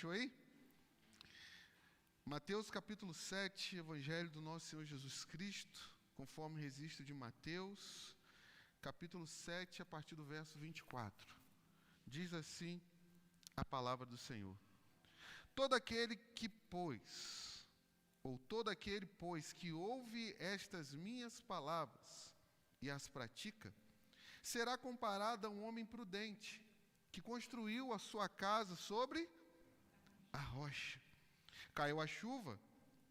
Achou aí? Mateus capítulo 7, Evangelho do nosso Senhor Jesus Cristo, conforme o registro de Mateus, capítulo 7, a partir do verso 24. Diz assim a palavra do Senhor: todo aquele, pois, que ouve estas minhas palavras e as pratica, será comparado a um homem prudente, que construiu a sua casa sobre a rocha. Caiu a chuva,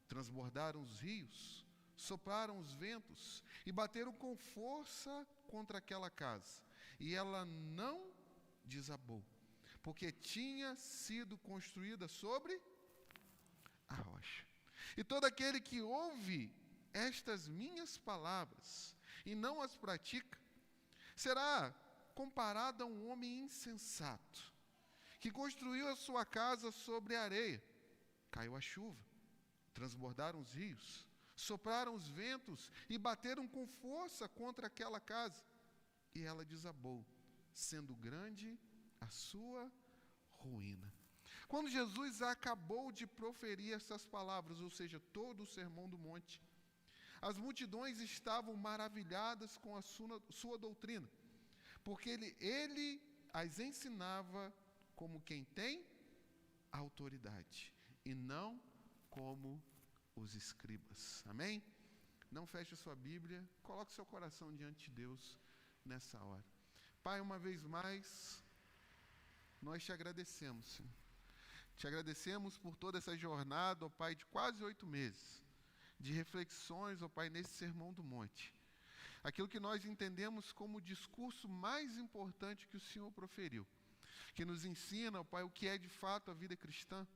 transbordaram os rios, sopraram os ventos e bateram com força contra aquela casa. E ela não desabou, porque tinha sido construída sobre a rocha. E todo aquele que ouve estas minhas palavras e não as pratica, será comparado a um homem insensato, que construiu a sua casa sobre a areia. Caiu a chuva, transbordaram os rios, sopraram os ventos e bateram com força contra aquela casa. E ela desabou, sendo grande a sua ruína. Quando Jesus acabou de proferir essas palavras, ou seja, todo o Sermão do Monte, as multidões estavam maravilhadas com a sua doutrina, porque ele as ensinava como quem tem autoridade, e não como os escribas. Amém? Não feche a sua Bíblia, coloque seu coração diante de Deus nessa hora. Pai, uma vez mais, nós te agradecemos, Senhor. Te agradecemos por toda essa jornada, ó Pai, de quase 8 meses, de reflexões, ó Pai, nesse Sermão do Monte. Aquilo que nós entendemos como o discurso mais importante que o Senhor proferiu, que nos ensina, ó Pai, o que é de fato a vida cristã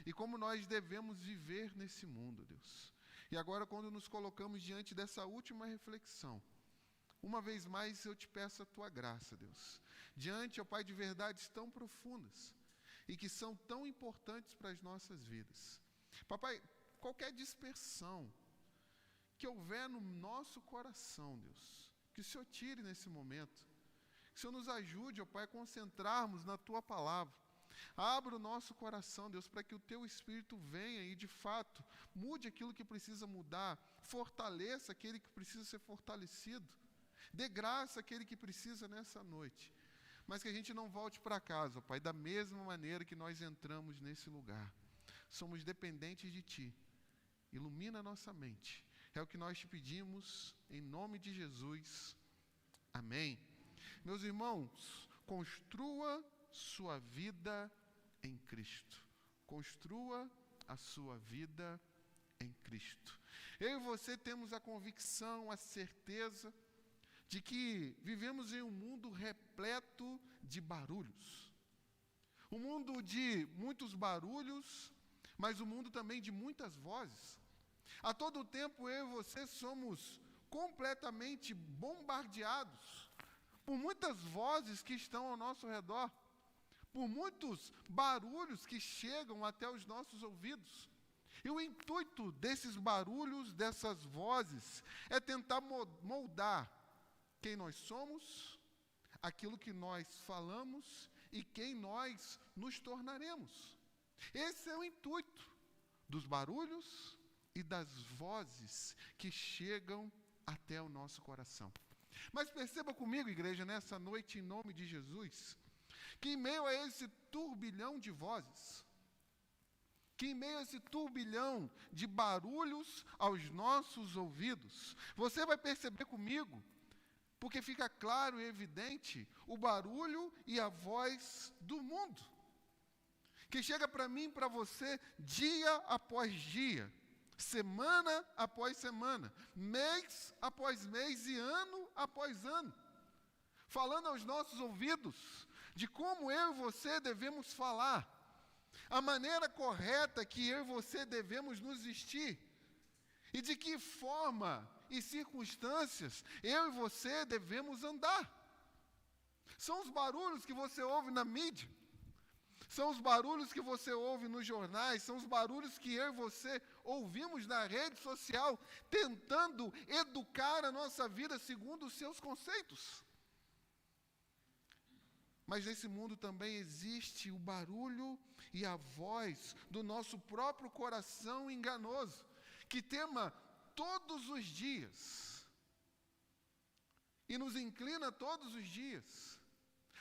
e como nós devemos viver nesse mundo, Deus. E agora, quando nos colocamos diante dessa última reflexão, uma vez mais eu te peço a tua graça, Deus, diante, ó Pai, de verdades tão profundas e que são tão importantes para as nossas vidas. Papai, qualquer dispersão que houver no nosso coração, Deus, que o Senhor tire nesse momento, que o Senhor nos ajude, ó Pai, a concentrarmos na tua palavra. Abra o nosso coração, Deus, para que o teu Espírito venha e, de fato, mude aquilo que precisa mudar, fortaleça aquele que precisa ser fortalecido, dê graça àquele que precisa nessa noite, mas que a gente não volte para casa, ó Pai, da mesma maneira que nós entramos nesse lugar. Somos dependentes de Ti. Ilumina a nossa mente. É o que nós te pedimos, em nome de Jesus. Amém. Meus irmãos, construa sua vida em Cristo. Construa a sua vida em Cristo. Eu e você temos a convicção, a certeza de que vivemos em um mundo repleto de barulhos. Um mundo de muitos barulhos, mas um mundo também de muitas vozes. A todo tempo eu e você somos completamente bombardeados por muitas vozes que estão ao nosso redor, por muitos barulhos que chegam até os nossos ouvidos. E o intuito desses barulhos, dessas vozes, é tentar moldar quem nós somos, aquilo que nós falamos e quem nós nos tornaremos. Esse é o intuito dos barulhos e das vozes que chegam até o nosso coração. Mas perceba comigo, igreja, nessa noite, em nome de Jesus, que em meio a esse turbilhão de vozes, que em meio a esse turbilhão de barulhos aos nossos ouvidos, você vai perceber comigo, porque fica claro e evidente o barulho e a voz do mundo, que chega para mim e para você dia após dia, semana após semana, mês após mês e ano após ano, falando aos nossos ouvidos de como eu e você devemos falar, a maneira correta que eu e você devemos nos vestir, e de que forma e circunstâncias eu e você devemos andar. São os barulhos que você ouve na mídia, são os barulhos que você ouve nos jornais, são os barulhos que eu e você ouvimos na rede social, tentando educar a nossa vida segundo os seus conceitos. Mas nesse mundo também existe o barulho e a voz do nosso próprio coração enganoso, que tema todos os dias e nos inclina todos os dias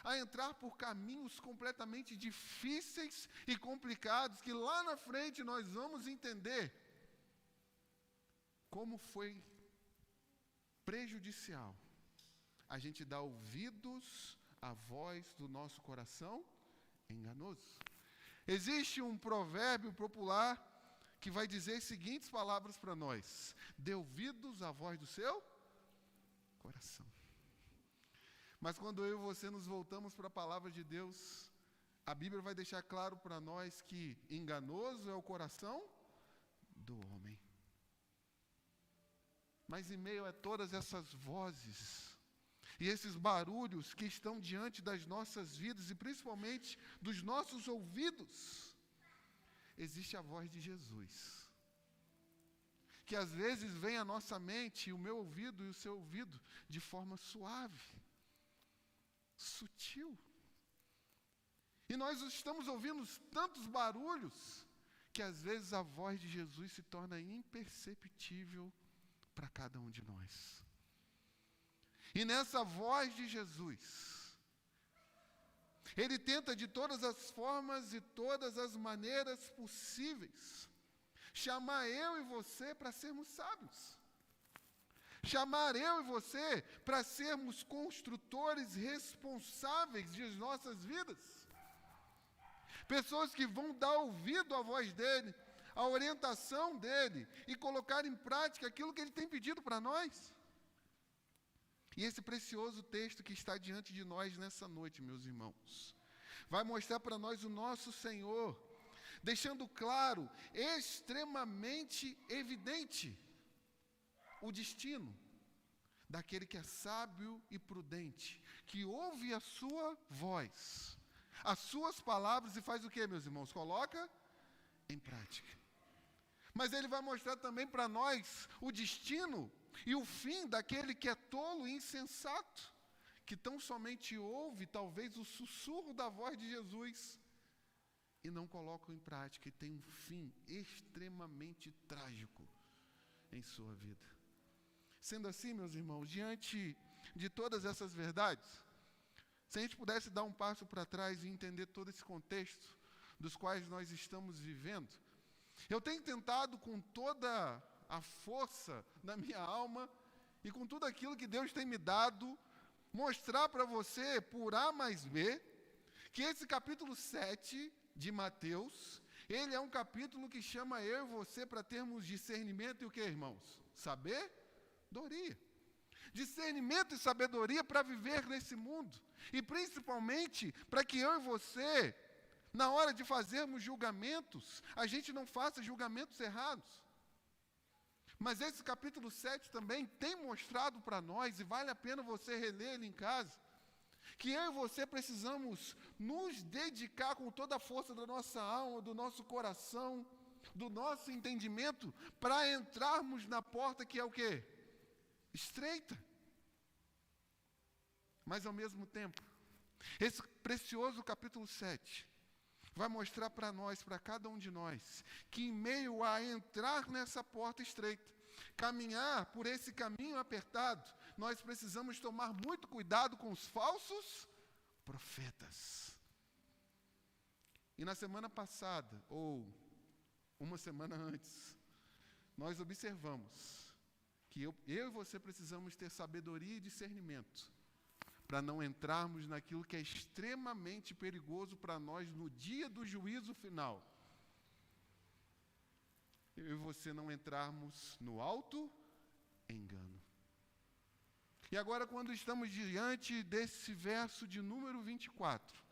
a entrar por caminhos completamente difíceis e complicados, que lá na frente nós vamos entender como foi prejudicial a gente dar ouvidos à voz do nosso coração enganoso. Existe um provérbio popular que vai dizer as seguintes palavras para nós: dê ouvidos à voz do seu coração. Mas quando eu e você nos voltamos para a palavra de Deus, a Bíblia vai deixar claro para nós que enganoso é o coração do homem. Mas em meio a todas essas vozes e esses barulhos que estão diante das nossas vidas e principalmente dos nossos ouvidos, existe a voz de Jesus, que às vezes vem à nossa mente, o meu ouvido e o seu ouvido, de forma suave, sutil. E nós estamos ouvindo tantos barulhos que às vezes a voz de Jesus se torna imperceptível para cada um de nós. E nessa voz de Jesus, Ele tenta de todas as formas e todas as maneiras possíveis chamar eu e você para sermos sábios. Chamar eu e você para sermos construtores responsáveis de nossas vidas. Pessoas que vão dar ouvido à voz dEle, à orientação dEle e colocar em prática aquilo que Ele tem pedido para nós. E esse precioso texto que está diante de nós nessa noite, meus irmãos, vai mostrar para nós o nosso Senhor, deixando claro, extremamente evidente, o destino daquele que é sábio e prudente, que ouve a sua voz, as suas palavras e faz o que, meus irmãos? Coloca em prática. Mas ele vai mostrar também para nós o destino e o fim daquele que é tolo e insensato, que tão somente ouve talvez o sussurro da voz de Jesus e não coloca em prática e tem um fim extremamente trágico em sua vida. Sendo assim, meus irmãos, diante de todas essas verdades, se a gente pudesse dar um passo para trás e entender todo esse contexto dos quais nós estamos vivendo, eu tenho tentado com toda a força da minha alma e com tudo aquilo que Deus tem me dado, mostrar para você, por A mais B, que esse capítulo 7 de Mateus, ele é um capítulo que chama eu e você para termos discernimento e o que, irmãos? Sabedoria. Discernimento e sabedoria para viver nesse mundo. E principalmente para que eu e você, na hora de fazermos julgamentos, a gente não faça julgamentos errados. Mas esse capítulo 7 também tem mostrado para nós, e vale a pena você reler ele em casa, que eu e você precisamos nos dedicar com toda a força da nossa alma, do nosso coração, do nosso entendimento, para entrarmos na porta que é o quê? Estreita. Mas ao mesmo tempo, esse precioso capítulo 7 vai mostrar para nós, para cada um de nós, que em meio a entrar nessa porta estreita, caminhar por esse caminho apertado, nós precisamos tomar muito cuidado com os falsos profetas. E na semana passada, ou uma semana antes, nós observamos que eu e você precisamos ter sabedoria e discernimento para não entrarmos naquilo que é extremamente perigoso para nós no dia do juízo final. Eu e você não entrarmos no auto-engano. E agora, quando estamos diante desse verso de número 24,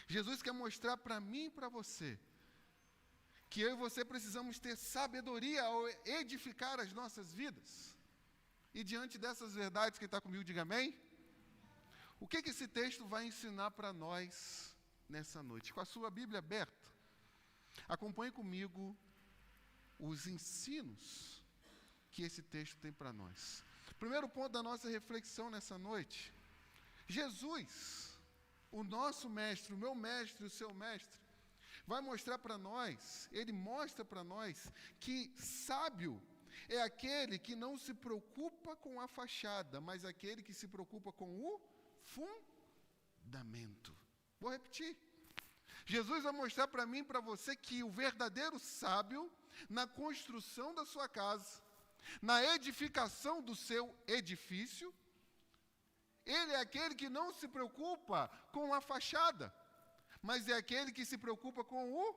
Jesus quer mostrar para mim e para você que eu e você precisamos ter sabedoria ao edificar as nossas vidas. E diante dessas verdades, quem está comigo, diga amém. O que esse texto vai ensinar para nós nessa noite? Com a sua Bíblia aberta, acompanhe comigo os ensinos que esse texto tem para nós. Primeiro ponto da nossa reflexão nessa noite: Jesus, o nosso mestre, o meu mestre, o seu mestre, vai mostrar para nós, ele mostra para nós que sábio é aquele que não se preocupa com a fachada, mas aquele que se preocupa com o fundamento. Vou repetir. Jesus vai mostrar para mim e para você que o verdadeiro sábio, na construção da sua casa, na edificação do seu edifício, ele é aquele que não se preocupa com a fachada, mas é aquele que se preocupa com o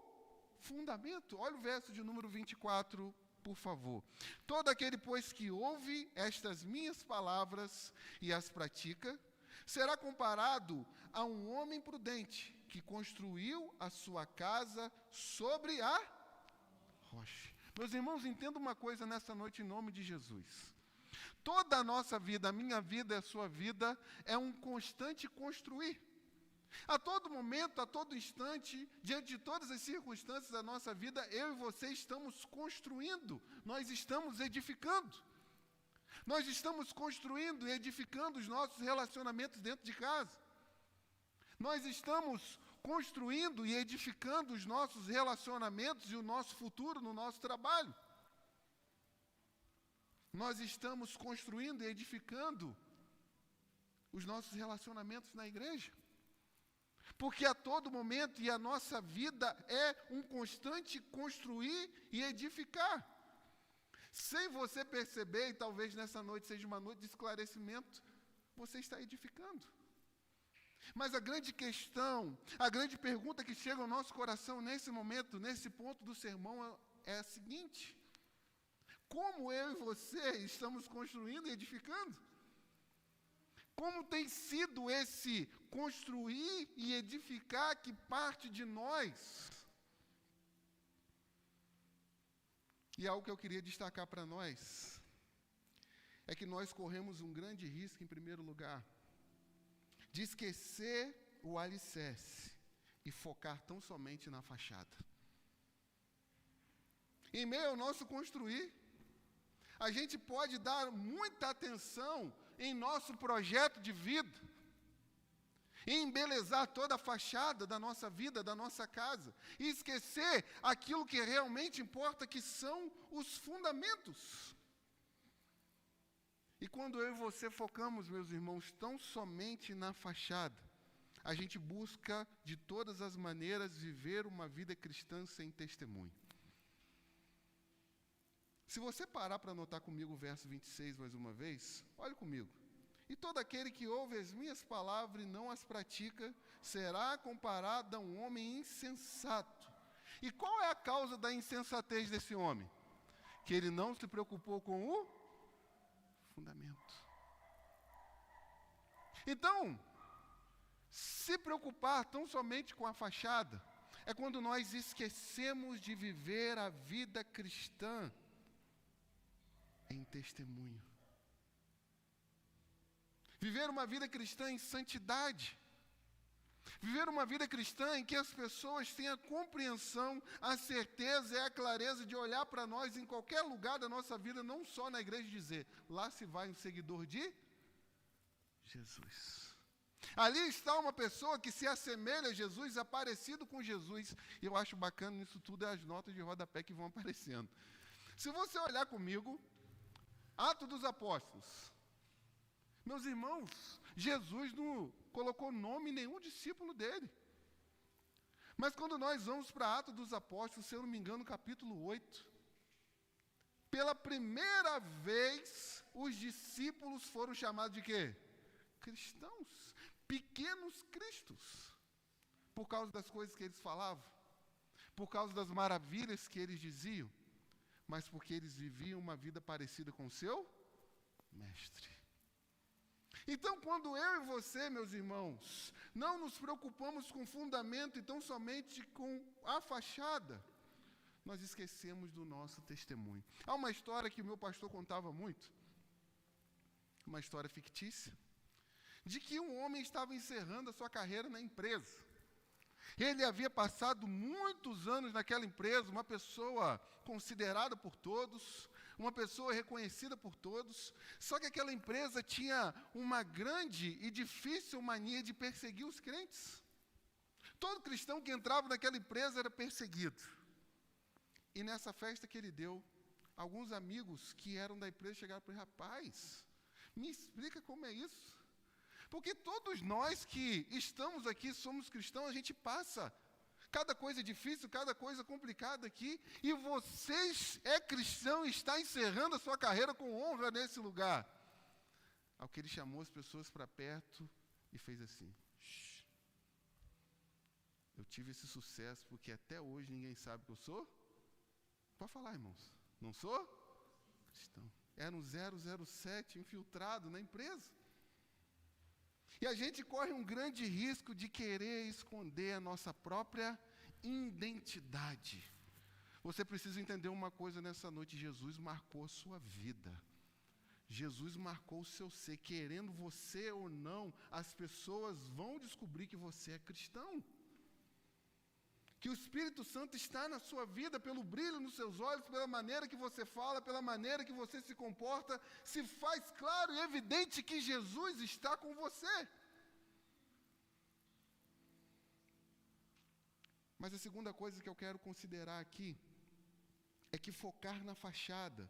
fundamento. Olha o verso de número 24, por favor. Todo aquele, pois, que ouve estas minhas palavras e as pratica, será comparado a um homem prudente que construiu a sua casa sobre a rocha. Meus irmãos, entenda uma coisa nessa noite em nome de Jesus. Toda a nossa vida, a minha vida e a sua vida, é um constante construir. A todo momento, a todo instante, diante de todas as circunstâncias da nossa vida, eu e você estamos construindo, nós estamos edificando. Nós estamos construindo e edificando os nossos relacionamentos dentro de casa. Nós estamos construindo e edificando os nossos relacionamentos e o nosso futuro no nosso trabalho. Nós estamos construindo e edificando os nossos relacionamentos na igreja. Porque a todo momento, e a nossa vida é um constante construir e edificar. Sem você perceber, e talvez nessa noite seja uma noite de esclarecimento, você está edificando. Mas a grande questão, a grande pergunta que chega ao nosso coração nesse momento, nesse ponto do sermão, é a seguinte: como eu e você estamos construindo e edificando? Como tem sido esse construir e edificar que parte de nós? E algo que eu queria destacar para nós é que nós corremos um grande risco, em primeiro lugar, de esquecer o alicerce e focar tão somente na fachada. Em meio ao nosso construir, a gente pode dar muita atenção em nosso projeto de vida, em embelezar toda a fachada da nossa vida, da nossa casa, e esquecer aquilo que realmente importa, que são os fundamentos. E quando eu e você focamos, meus irmãos, tão somente na fachada, a gente busca de todas as maneiras viver uma vida cristã sem testemunho. Se você parar para anotar comigo o verso 26 mais uma vez, olhe comigo. E todo aquele que ouve as minhas palavras e não as pratica, será comparado a um homem insensato. E qual é a causa da insensatez desse homem? Que ele não se preocupou com o fundamento. Então, se preocupar tão somente com a fachada, é quando nós esquecemos de viver a vida cristã em testemunho. Viver uma vida cristã em santidade. Viver uma vida cristã em que as pessoas têm a compreensão, a certeza e a clareza de olhar para nós em qualquer lugar da nossa vida, não só na igreja, e dizer: lá se vai um seguidor de Jesus. Ali está uma pessoa que se assemelha a Jesus, é parecido com Jesus. E eu acho bacana nisso tudo as notas de rodapé que vão aparecendo. Se você olhar comigo, Atos dos Apóstolos. Meus irmãos, Jesus não colocou nome em nenhum discípulo dele. Mas quando nós vamos para Atos dos Apóstolos, se eu não me engano, capítulo 8, pela primeira vez, os discípulos foram chamados de quê? Cristãos, pequenos cristos, por causa das coisas que eles falavam, por causa das maravilhas que eles diziam, mas porque eles viviam uma vida parecida com o seu mestre. Então, quando eu e você, meus irmãos, não nos preocupamos com o fundamento e tão somente com a fachada, nós esquecemos do nosso testemunho. Há uma história que o meu pastor contava muito, uma história fictícia, de que um homem estava encerrando a sua carreira na empresa. Ele havia passado muitos anos naquela empresa, uma pessoa considerada por todos, uma pessoa reconhecida por todos, só que aquela empresa tinha uma grande e difícil mania de perseguir os crentes. Todo cristão que entrava naquela empresa era perseguido. E nessa festa que ele deu, alguns amigos que eram da empresa chegaram para ele: rapaz, me explica como é isso. Porque todos nós que estamos aqui, somos cristãos, a gente passa cada coisa difícil, cada coisa complicada aqui, e você é cristão e está encerrando a sua carreira com honra nesse lugar. Ao que ele chamou as pessoas para perto e fez assim: eu tive esse sucesso porque até hoje ninguém sabe que eu sou. Pode falar, irmãos. Não sou cristão. Era um 007 infiltrado na empresa. E a gente corre um grande risco de querer esconder a nossa própria identidade. Você precisa entender uma coisa nessa noite: Jesus marcou a sua vida. Jesus marcou o seu ser. Querendo você ou não, as pessoas vão descobrir que você é cristão. Que o Espírito Santo está na sua vida pelo brilho nos seus olhos, pela maneira que você fala, pela maneira que você se comporta, se faz claro e evidente que Jesus está com você. Mas a segunda coisa que eu quero considerar aqui é que focar na fachada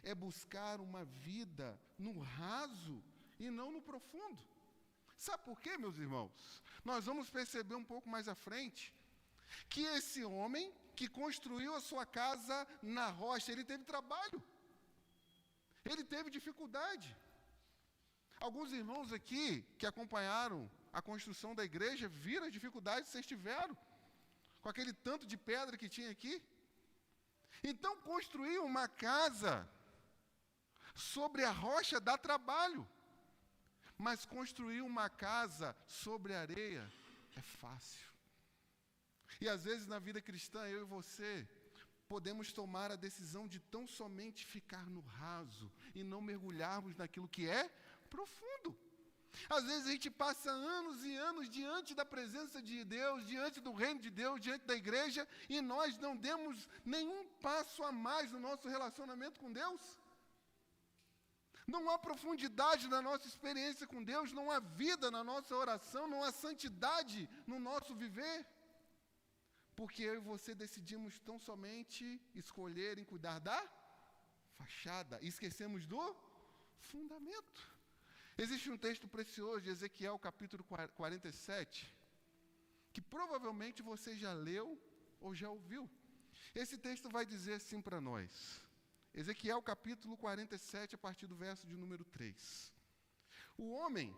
é buscar uma vida no raso e não no profundo. Sabe por quê, meus irmãos? Nós vamos perceber um pouco mais à frente que esse homem que construiu a sua casa na rocha, ele teve trabalho, ele teve dificuldade. Alguns irmãos aqui que acompanharam a construção da igreja viram as dificuldades que vocês tiveram com aquele tanto de pedra que tinha aqui. Então, construir uma casa sobre a rocha dá trabalho, mas construir uma casa sobre a areia é fácil. E às vezes na vida cristã, eu e você podemos tomar a decisão de tão somente ficar no raso e não mergulharmos naquilo que é profundo. Às vezes a gente passa anos e anos diante da presença de Deus, diante do reino de Deus, diante da igreja, e nós não demos nenhum passo a mais no nosso relacionamento com Deus. Não há profundidade na nossa experiência com Deus, não há vida na nossa oração, não há santidade no nosso viver. Porque eu e você decidimos tão somente escolher em cuidar da fachada e esquecemos do fundamento. Existe um texto precioso de Ezequiel, capítulo 47, que provavelmente você já leu ou já ouviu. Esse texto vai dizer assim para nós. Ezequiel, capítulo 47, a partir do verso de número 3. O homem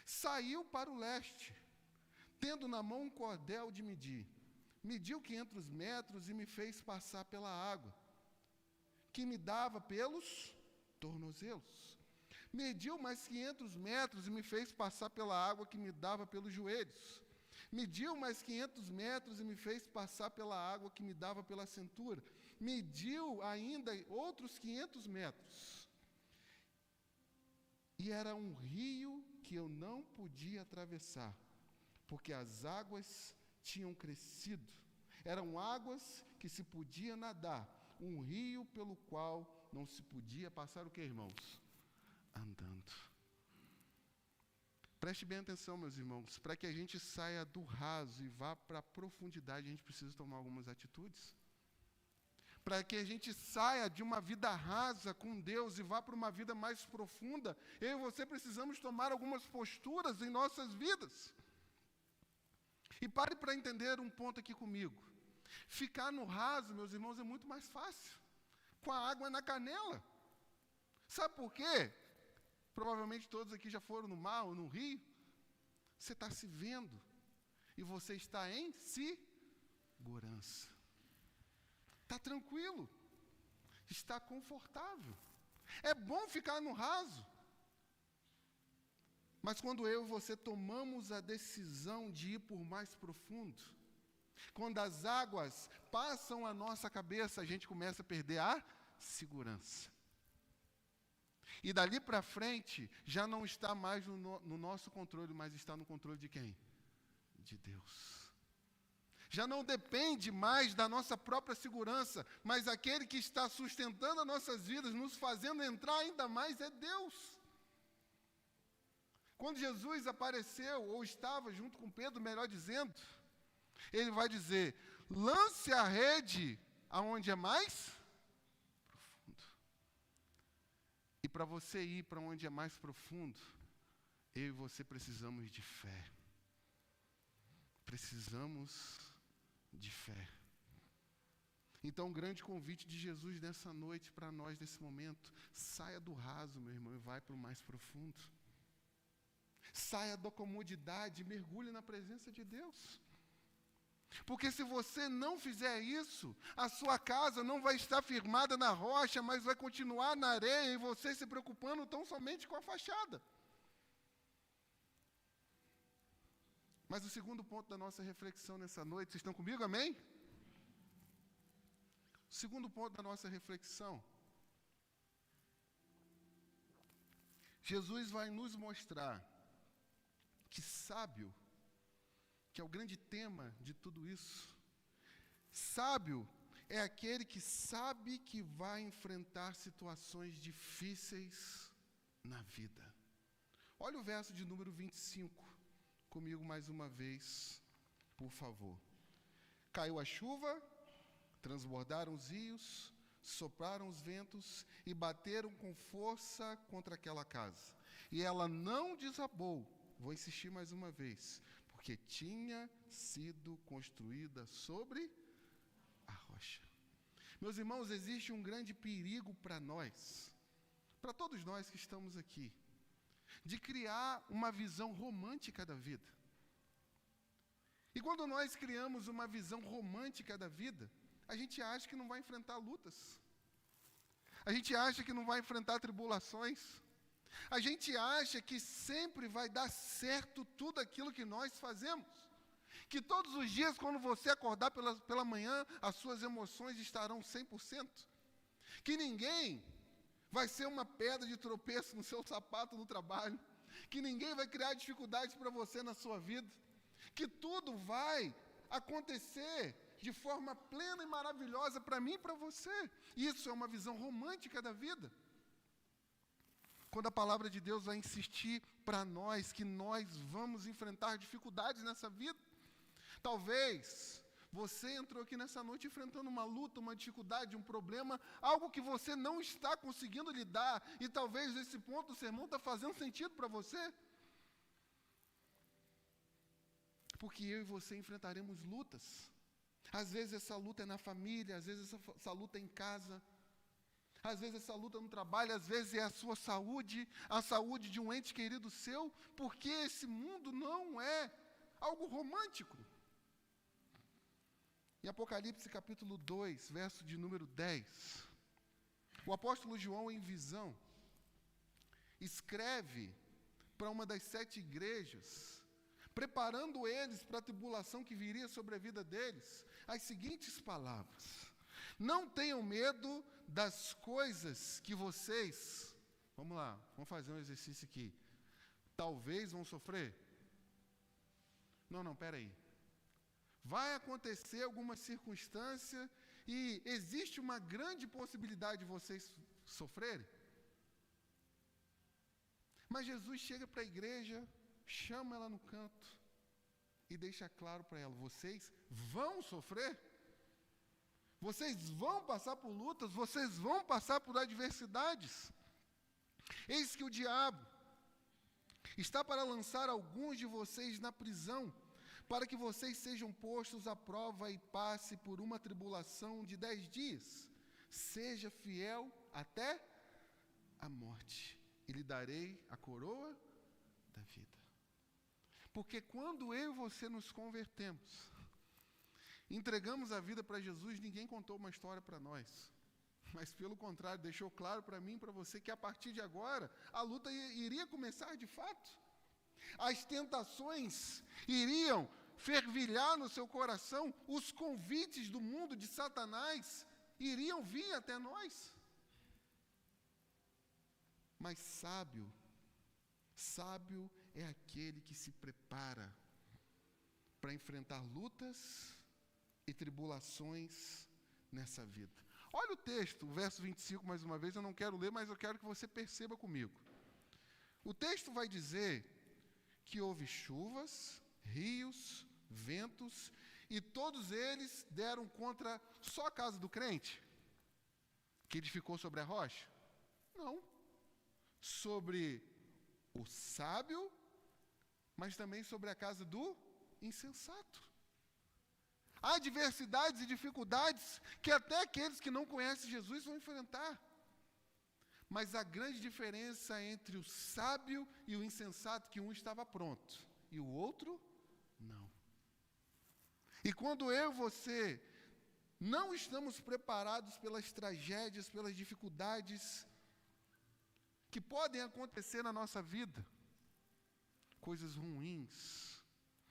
saiu para o leste, tendo na mão um cordel de medir. Mediu 500 metros e me fez passar pela água, que me dava pelos tornozelos. Mediu mais 500 metros e me fez passar pela água, que me dava pelos joelhos. Mediu mais 500 metros e me fez passar pela água, que me dava pela cintura. Mediu ainda outros 500 metros. E era um rio que eu não podia atravessar, porque as águas tinham crescido. Eram águas que se podia nadar, um rio pelo qual não se podia passar o que, irmãos? Andando. Preste bem atenção, meus irmãos, para que a gente saia do raso e vá para a profundidade, a gente precisa tomar algumas atitudes. Para que a gente saia de uma vida rasa com Deus e vá para uma vida mais profunda, eu e você precisamos tomar algumas posturas em nossas vidas. E pare para entender um ponto aqui comigo. Ficar no raso, meus irmãos, é muito mais fácil, com a água na canela. Sabe por quê? Provavelmente todos aqui já foram no mar ou no rio. Você está se vendo e você está em segurança. Está tranquilo, está confortável. É bom ficar no raso. Mas quando eu e você tomamos a decisão de ir por mais profundo, quando as águas passam a nossa cabeça, a gente começa a perder a segurança. E dali para frente, já não está mais no nosso controle, mas está no controle de quem? De Deus. Já não depende mais da nossa própria segurança, mas aquele que está sustentando as nossas vidas, nos fazendo entrar ainda mais, é Deus. Quando Jesus apareceu, ou estava junto com Pedro, melhor dizendo, ele vai dizer: lance a rede aonde é mais profundo. E para você ir para onde é mais profundo, eu e você precisamos de fé. Precisamos de fé. Então, o grande convite de Jesus nessa noite para nós, nesse momento: saia do raso, meu irmão, e vai para o mais profundo. Saia da comodidade e mergulhe na presença de Deus. Porque se você não fizer isso, a sua casa não vai estar firmada na rocha, mas vai continuar na areia e você se preocupando tão somente com a fachada. Mas o segundo ponto da nossa reflexão nessa noite, vocês estão comigo, amém? O segundo ponto da nossa reflexão: Jesus vai nos mostrar que sábio, que é o grande tema de tudo isso, sábio é aquele que sabe que vai enfrentar situações difíceis na vida. Olha o verso de número 25, comigo mais uma vez, por favor. Caiu a chuva, transbordaram os rios, sopraram os ventos e bateram com força contra aquela casa. E ela não desabou, vou insistir mais uma vez, porque tinha sido construída sobre a rocha. Meus irmãos, existe um grande perigo para nós, para todos nós que estamos aqui, de criar uma visão romântica da vida. E quando nós criamos uma visão romântica da vida, a gente acha que não vai enfrentar lutas. A gente acha que não vai enfrentar tribulações. A gente acha que sempre vai dar certo tudo aquilo que nós fazemos. Que todos os dias, quando você acordar pela manhã, as suas emoções estarão 100%. Que ninguém vai ser uma pedra de tropeço no seu sapato no trabalho. Que ninguém vai criar dificuldades para você na sua vida. Que tudo vai acontecer de forma plena e maravilhosa para mim e para você. Isso é uma visão romântica da vida. Quando a palavra de Deus vai insistir para nós que nós vamos enfrentar dificuldades nessa vida. Talvez você entrou aqui nessa noite enfrentando uma luta, uma dificuldade, um problema, algo que você não está conseguindo lidar, e talvez nesse ponto o sermão está fazendo sentido para você. Porque eu e você enfrentaremos lutas. Às vezes essa luta é na família, às vezes essa luta é em casa, às vezes essa luta no trabalho, às vezes é a sua saúde, a saúde de um ente querido seu, porque esse mundo não é algo romântico. Em Apocalipse capítulo 2, verso de número 10, o apóstolo João, em visão, escreve para uma das 7 igrejas, preparando eles para a tribulação que viria sobre a vida deles, as seguintes palavras: não tenham medo das coisas que vocês, vamos lá, vamos fazer um exercício aqui, talvez vão sofrer. Não, espera aí. Vai acontecer alguma circunstância e existe uma grande possibilidade de vocês sofrerem. Mas Jesus chega para a igreja, chama ela no canto e deixa claro para ela: vocês vão sofrer, vocês vão passar por lutas, vocês vão passar por adversidades. Eis que o diabo está para lançar alguns de vocês na prisão, para que vocês sejam postos à prova e passe por uma tribulação de 10 dias. Seja fiel até a morte, e lhe darei a coroa da vida. Porque quando eu e você nos convertemos, entregamos a vida para Jesus, ninguém contou uma história para nós. Mas pelo contrário, deixou claro para mim e para você que a partir de agora, a luta iria começar de fato. As tentações iriam fervilhar no seu coração, os convites do mundo de Satanás iriam vir até nós. Mas sábio é aquele que se prepara para enfrentar lutas e tribulações nessa vida. Olha o texto, o verso 25 mais uma vez, eu não quero ler, mas eu quero que você perceba comigo. O texto vai dizer que houve chuvas, rios, ventos, e todos eles deram contra só a casa do crente, que edificou sobre a rocha? Não. Sobre o sábio, mas também sobre a casa do insensato. Há adversidades e dificuldades que até aqueles que não conhecem Jesus vão enfrentar. Mas a grande diferença entre o sábio e o insensato é que um estava pronto e o outro não. E quando eu e você não estamos preparados pelas tragédias, pelas dificuldades que podem acontecer na nossa vida, coisas ruins,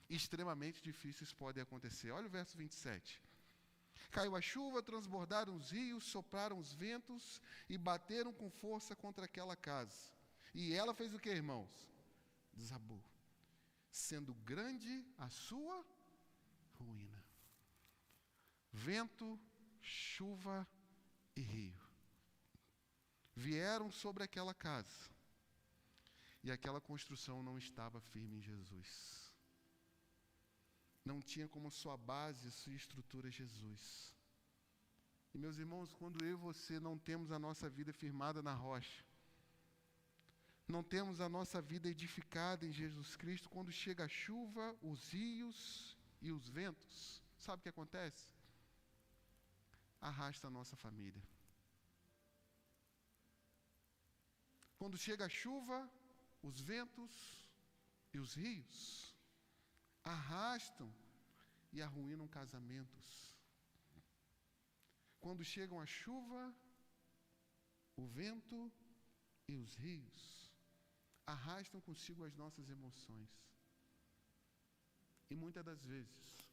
extremamente difíceis podem acontecer. Olha o verso 27. Caiu a chuva, transbordaram os rios, sopraram os ventos e bateram com força contra aquela casa. E ela fez o que, irmãos? Desabou, sendo grande a sua ruína. Vento, chuva e rio vieram sobre aquela casa, e aquela construção não estava firme em Jesus. Não tinha como sua base, sua estrutura Jesus. E meus irmãos, quando eu e você não temos a nossa vida firmada na rocha, não temos a nossa vida edificada em Jesus Cristo, quando chega a chuva, os rios e os ventos, sabe o que acontece? Arrasta a nossa família. Quando chega a chuva, os ventos e os rios arrastam e arruinam casamentos. Quando chegam a chuva, o vento e os rios arrastam consigo as nossas emoções. E muitas das vezes,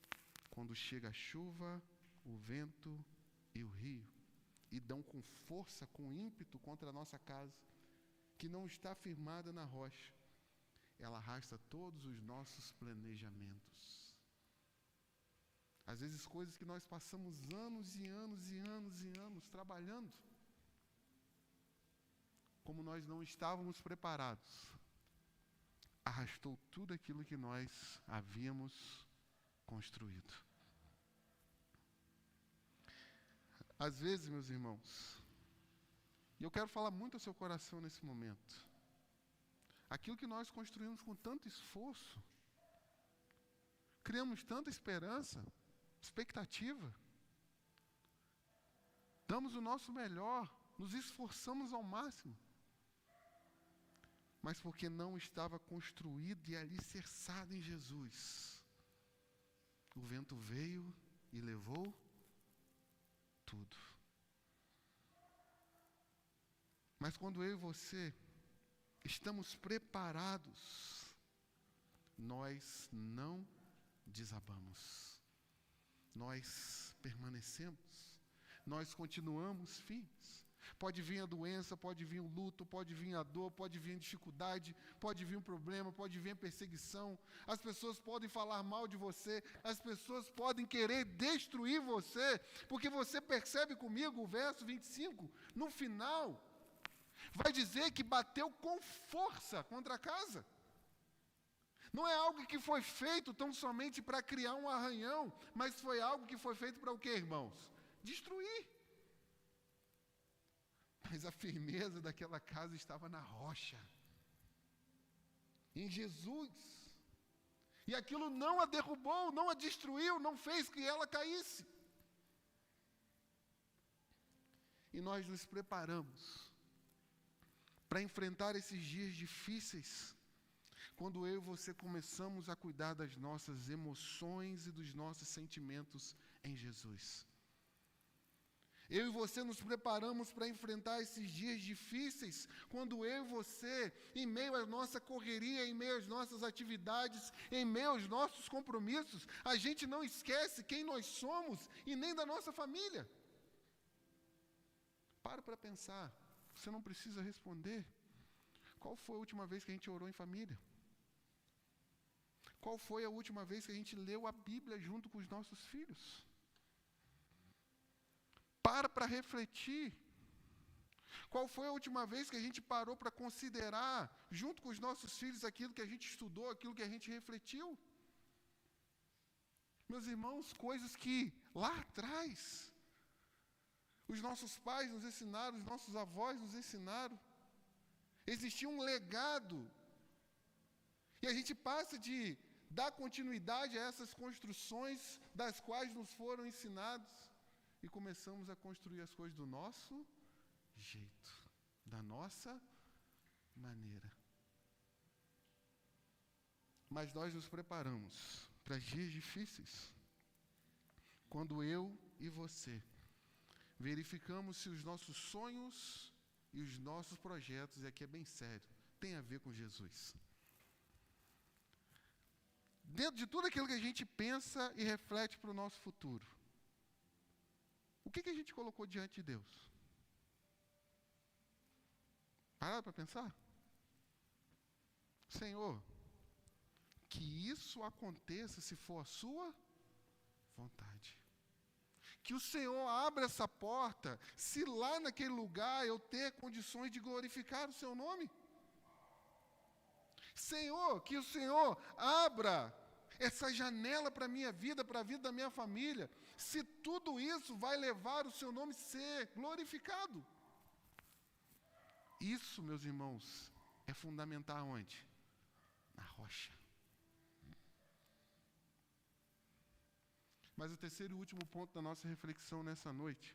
quando chega a chuva, o vento e o rio, e dão com força, com ímpeto contra a nossa casa, que não está firmada na rocha, ela arrasta todos os nossos planejamentos. Às vezes coisas que nós passamos anos e anos e anos e anos trabalhando, como nós não estávamos preparados, arrastou tudo aquilo que nós havíamos construído. Às vezes, meus irmãos, e eu quero falar muito ao seu coração nesse momento, aquilo que nós construímos com tanto esforço, criamos tanta esperança, expectativa, damos o nosso melhor, nos esforçamos ao máximo, mas porque não estava construído e alicerçado em Jesus, o vento veio e levou tudo. Mas quando eu e você estamos preparados, nós não desabamos. Nós permanecemos. Nós continuamos firmes. Pode vir a doença, pode vir o luto, pode vir a dor, pode vir a dificuldade, pode vir um problema, pode vir a perseguição. As pessoas podem falar mal de você, as pessoas podem querer destruir você, porque você percebe comigo o verso 25, no final, vai dizer que bateu com força contra a casa. Não é algo que foi feito tão somente para criar um arranhão, mas foi algo que foi feito para o quê, irmãos? Destruir. Mas a firmeza daquela casa estava na rocha, em Jesus. E aquilo não a derrubou, não a destruiu, não fez que ela caísse. E nós nos preparamos para enfrentar esses dias difíceis, quando eu e você começamos a cuidar das nossas emoções e dos nossos sentimentos em Jesus. Eu e você nos preparamos para enfrentar esses dias difíceis, quando eu e você, em meio à nossa correria, em meio às nossas atividades, em meio aos nossos compromissos, a gente não esquece quem nós somos e nem da nossa família. Para pensar, você não precisa responder. Qual foi a última vez que a gente orou em família? Qual foi a última vez que a gente leu a Bíblia junto com os nossos filhos? Para refletir. Qual foi a última vez que a gente parou para considerar, junto com os nossos filhos, aquilo que a gente estudou, aquilo que a gente refletiu? Meus irmãos, coisas que lá atrás os nossos pais nos ensinaram, os nossos avós nos ensinaram. Existia um legado. E a gente passa de dar continuidade a essas construções das quais nos foram ensinados e começamos a construir as coisas do nosso jeito, da nossa maneira. Mas nós nos preparamos para dias difíceis, quando eu e você verificamos se os nossos sonhos e os nossos projetos, e aqui é bem sério, tem a ver com Jesus. Dentro de tudo aquilo que a gente pensa e reflete para o nosso futuro, o que a gente colocou diante de Deus? Pararam para pensar? Senhor, que isso aconteça se for a sua vontade. Que o Senhor abra essa porta, se lá naquele lugar eu ter condições de glorificar o seu nome. Senhor, que o Senhor abra essa janela para a minha vida, para a vida da minha família, se tudo isso vai levar o seu nome a ser glorificado. Isso, meus irmãos, é fundamental onde? Na rocha. Mas o terceiro e último ponto da nossa reflexão nessa noite.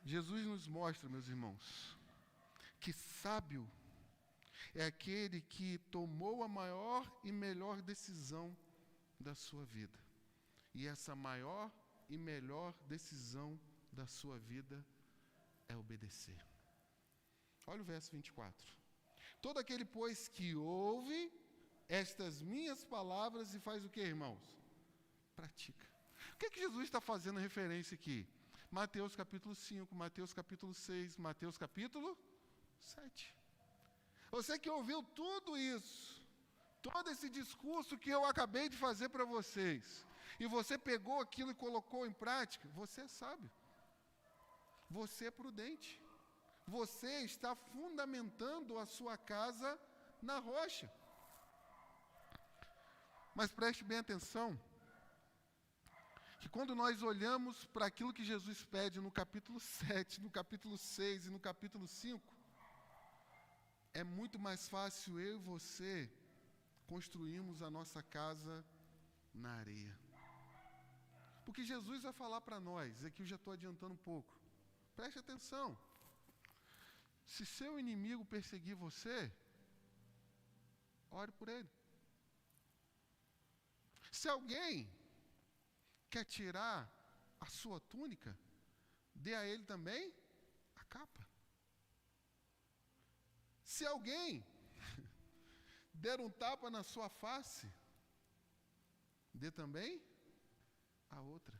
Jesus nos mostra, meus irmãos, que sábio é aquele que tomou a maior e melhor decisão da sua vida. E essa maior e melhor decisão da sua vida é obedecer. Olha o verso 24. Todo aquele, pois, que ouve estas minhas palavras e faz o que, irmãos? Pratica. O que Jesus está fazendo referência aqui? Mateus capítulo 5, Mateus capítulo 6, Mateus capítulo 7. Você que ouviu tudo isso, todo esse discurso que eu acabei de fazer para vocês, e você pegou aquilo e colocou em prática, você é sábio. Você é prudente. Você está fundamentando a sua casa na rocha. Mas preste bem atenção, que quando nós olhamos para aquilo que Jesus pede no capítulo 7, no capítulo 6 e no capítulo 5, é muito mais fácil eu e você construirmos a nossa casa na areia. Porque Jesus vai falar para nós, aqui eu já estou adiantando um pouco, preste atenção, se seu inimigo perseguir você, ore por ele. Se alguém quer tirar a sua túnica, dê a ele também a capa. Se alguém der um tapa na sua face, dê também a outra.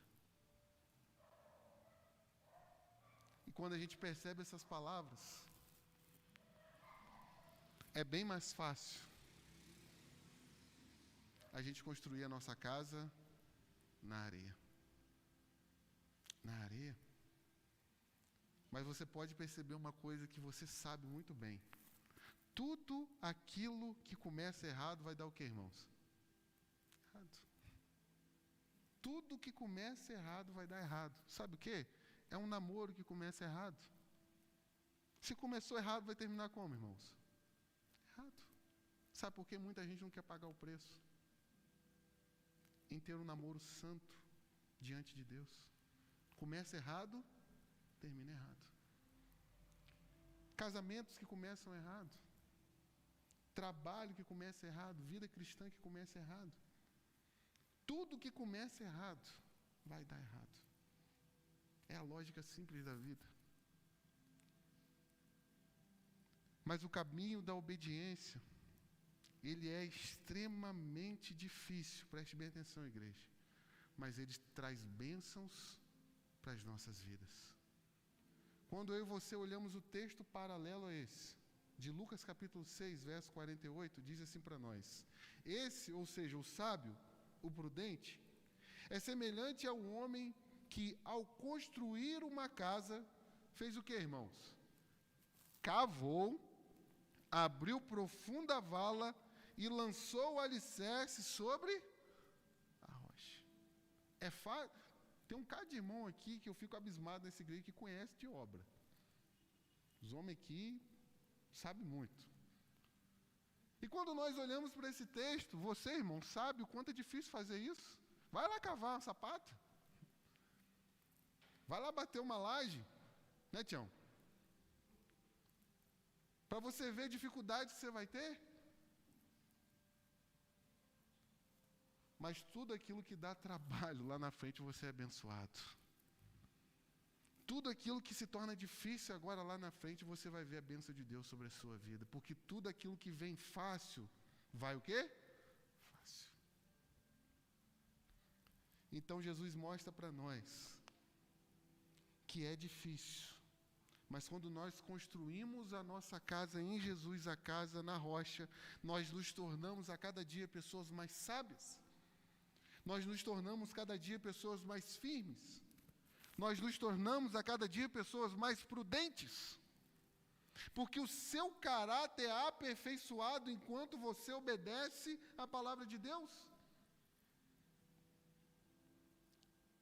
E quando a gente percebe essas palavras, é bem mais fácil a gente construir a nossa casa na areia. Na areia. Mas você pode perceber uma coisa que você sabe muito bem. Tudo aquilo que começa errado vai dar o quê, irmãos? Errado. Tudo que começa errado vai dar errado. Sabe o quê? É um namoro que começa errado. Se começou errado, vai terminar como, irmãos? Errado. Sabe por que muita gente não quer pagar o preço? Em ter um namoro santo diante de Deus. Começa errado, termina errado. Casamentos que começam errado. Trabalho que começa errado. Vida cristã que começa errado. Tudo que começa errado vai dar errado. É a lógica simples da vida. Mas o caminho da obediência, ele é extremamente difícil. Preste bem atenção, igreja. Mas ele traz bênçãos para as nossas vidas. Quando eu e você olhamos o texto paralelo a esse, de Lucas capítulo 6, verso 48, diz assim para nós: esse, ou seja, o sábio, o prudente, é semelhante ao homem que, ao construir uma casa, fez o que, irmãos? Cavou, abriu profunda vala e lançou o alicerce sobre a rocha. Tem um cara de irmão aqui que eu fico abismado nessa igreja que conhece de obra. Os homens aqui sabem muito. E quando nós olhamos para esse texto, você, irmão, sabe o quanto é difícil fazer isso? Vai lá cavar um sapato. Vai lá bater uma laje. Né, Tião? Para você ver a dificuldade que você vai ter. Mas tudo aquilo que dá trabalho, lá na frente você é abençoado. Tudo aquilo que se torna difícil agora, lá na frente, você vai ver a bênção de Deus sobre a sua vida. Porque tudo aquilo que vem fácil, vai o quê? Fácil. Então Jesus mostra para nós que é difícil. Mas quando nós construímos a nossa casa em Jesus, a casa na rocha, nós nos tornamos a cada dia pessoas mais sábias. Nós nos tornamos cada dia pessoas mais firmes. Nós nos tornamos a cada dia pessoas mais prudentes. Porque o seu caráter é aperfeiçoado enquanto você obedece à palavra de Deus.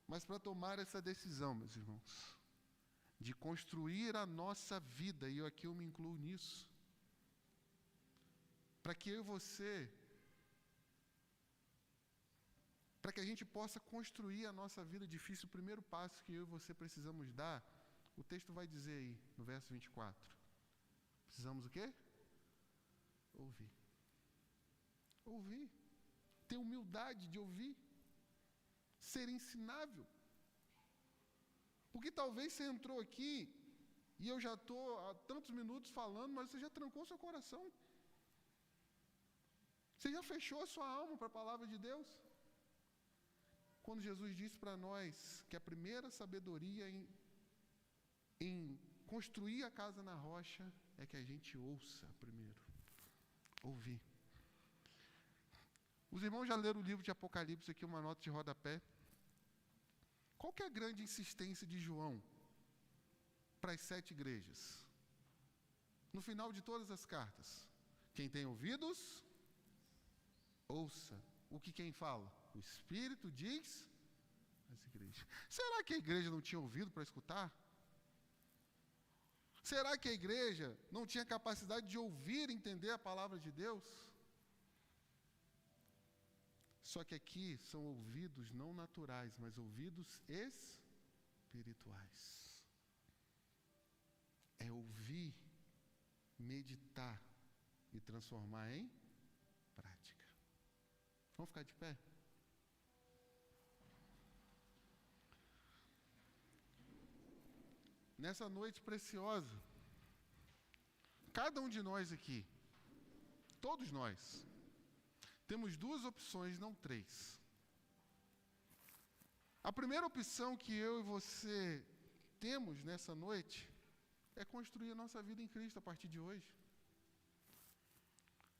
Mas para tomar essa decisão, meus irmãos, de construir a nossa vida, e aqui eu me incluo nisso, para que eu e você, para que a gente possa construir a nossa vida difícil, o primeiro passo que eu e você precisamos dar, o texto vai dizer aí, no verso 24. Precisamos o quê? Ouvir. Ouvir. Ter humildade de ouvir. Ser ensinável. Porque talvez você entrou aqui, e eu já estou há tantos minutos falando, mas você já trancou seu coração. Você já fechou a sua alma para a palavra de Deus. Quando Jesus disse para nós que a primeira sabedoria em construir a casa na rocha é que a gente ouça primeiro. Ouvir. Os irmãos já leram o livro de Apocalipse aqui, uma nota de rodapé. Qual que é a grande insistência de João para as 7 igrejas? No final de todas as cartas. Quem tem ouvidos, ouça. O que quem fala? O Espírito diz às igrejas. Será que a igreja não tinha ouvido para escutar? Será que a igreja não tinha capacidade de ouvir e entender a palavra de Deus? Só que aqui são ouvidos não naturais, mas ouvidos espirituais. É ouvir, meditar e transformar em prática. Vamos ficar de pé? Nessa noite preciosa, cada um de nós aqui, todos nós, temos 2 opções, não 3. A primeira opção que eu e você temos nessa noite é construir a nossa vida em Cristo a partir de hoje.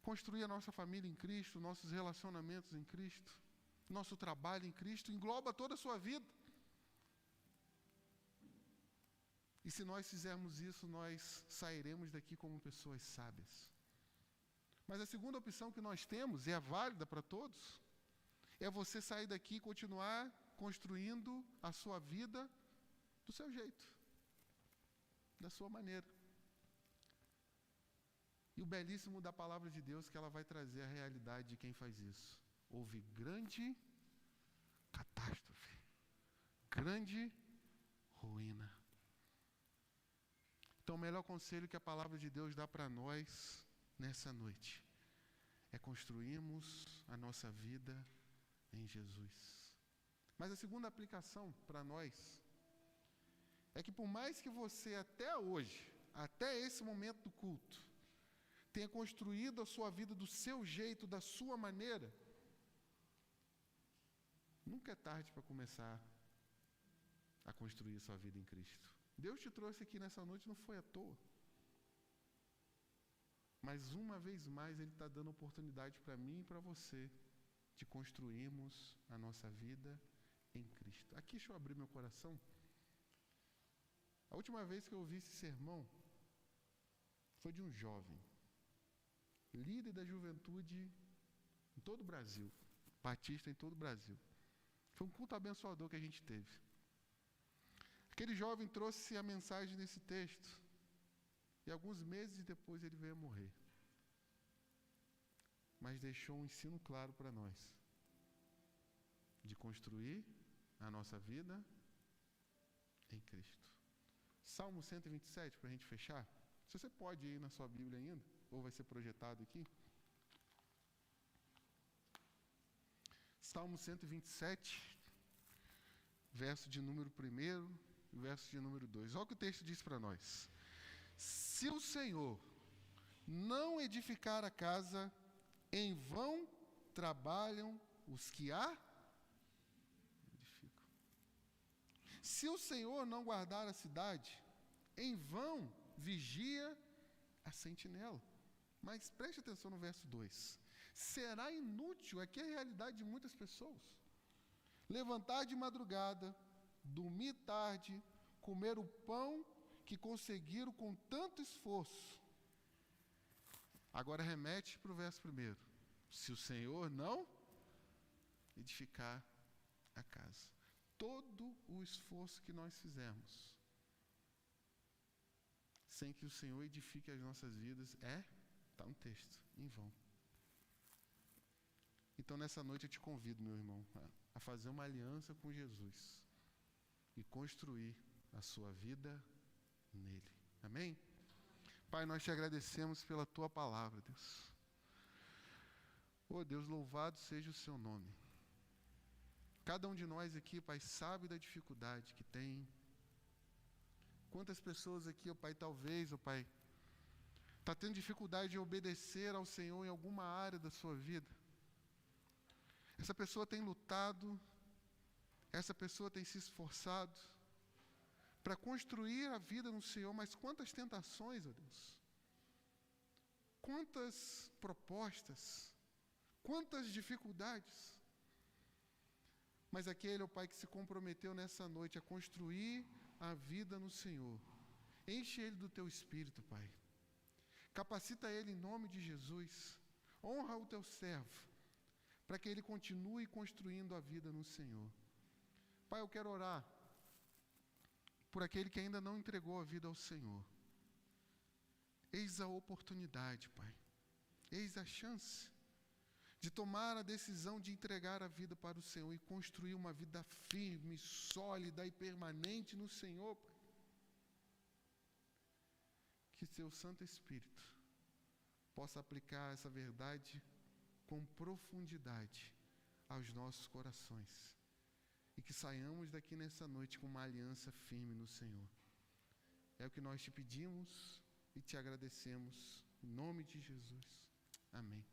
Construir a nossa família em Cristo, nossos relacionamentos em Cristo, nosso trabalho em Cristo, engloba toda a sua vida. E se nós fizermos isso, nós sairemos daqui como pessoas sábias. Mas a segunda opção que nós temos, e é válida para todos, é você sair daqui e continuar construindo a sua vida do seu jeito, da sua maneira. E o belíssimo da palavra de Deus é que ela vai trazer a realidade de quem faz isso. Houve grande catástrofe, grande ruína. Então, o melhor conselho que a palavra de Deus dá para nós nessa noite é construirmos a nossa vida em Jesus. Mas a segunda aplicação para nós é que por mais que você até hoje, até esse momento do culto, tenha construído a sua vida do seu jeito, da sua maneira, nunca é tarde para começar a construir a sua vida em Cristo. Deus te trouxe aqui nessa noite, não foi à toa. Mas uma vez mais Ele está dando oportunidade para mim e para você de construirmos a nossa vida em Cristo. Aqui deixa eu abrir meu coração. A última vez que eu ouvi esse sermão foi de um jovem, líder da juventude em todo o Brasil, batista em todo o Brasil. Foi um culto abençoador que a gente teve. Aquele jovem trouxe a mensagem desse texto, e alguns meses depois ele veio a morrer. Mas deixou um ensino claro para nós, de construir a nossa vida em Cristo. Salmo 127, para a gente fechar. Se você pode ir na sua Bíblia ainda, ou vai ser projetado aqui. Salmo 127, verso de número 1 e verso de número 2. Olha o que o texto diz para nós. Se o Senhor não edificar a casa, em vão trabalham os que a edificam. Se o Senhor não guardar a cidade, em vão vigia a sentinela. Mas preste atenção no verso 2. Será inútil, aqui é a realidade de muitas pessoas, levantar de madrugada, dormir tarde, comer o pão que conseguiram com tanto esforço. Agora remete para o verso 1. Se o Senhor não edificar a casa. Todo o esforço que nós fizermos, sem que o Senhor edifique as nossas vidas, está no texto, em vão. Então nessa noite eu te convido, meu irmão, a fazer uma aliança com Jesus e construir a sua vida nele. Amém? Pai, nós te agradecemos pela tua palavra, Deus. Oh Deus, louvado seja o seu nome. Cada um de nós aqui, Pai, sabe da dificuldade que tem. Quantas pessoas aqui, Pai, talvez, Pai, está tendo dificuldade de obedecer ao Senhor em alguma área da sua vida. Essa pessoa tem lutado, essa pessoa tem se esforçado para construir a vida no Senhor, mas quantas tentações, ó Deus, quantas propostas, quantas dificuldades. Mas aquele, ó Pai, que se comprometeu nessa noite a construir a vida no Senhor, enche ele do teu Espírito, Pai. Capacita ele em nome de Jesus. Honra o teu servo, para que ele continue construindo a vida no Senhor. Pai, eu quero orar por aquele que ainda não entregou a vida ao Senhor. Eis a oportunidade, Pai. Eis a chance de tomar a decisão de entregar a vida para o Senhor e construir uma vida firme, sólida e permanente no Senhor, Pai. Que seu Santo Espírito possa aplicar essa verdade com profundidade aos nossos corações e que saiamos daqui nessa noite com uma aliança firme no Senhor. É o que nós te pedimos e te agradecemos em nome de Jesus. Amém.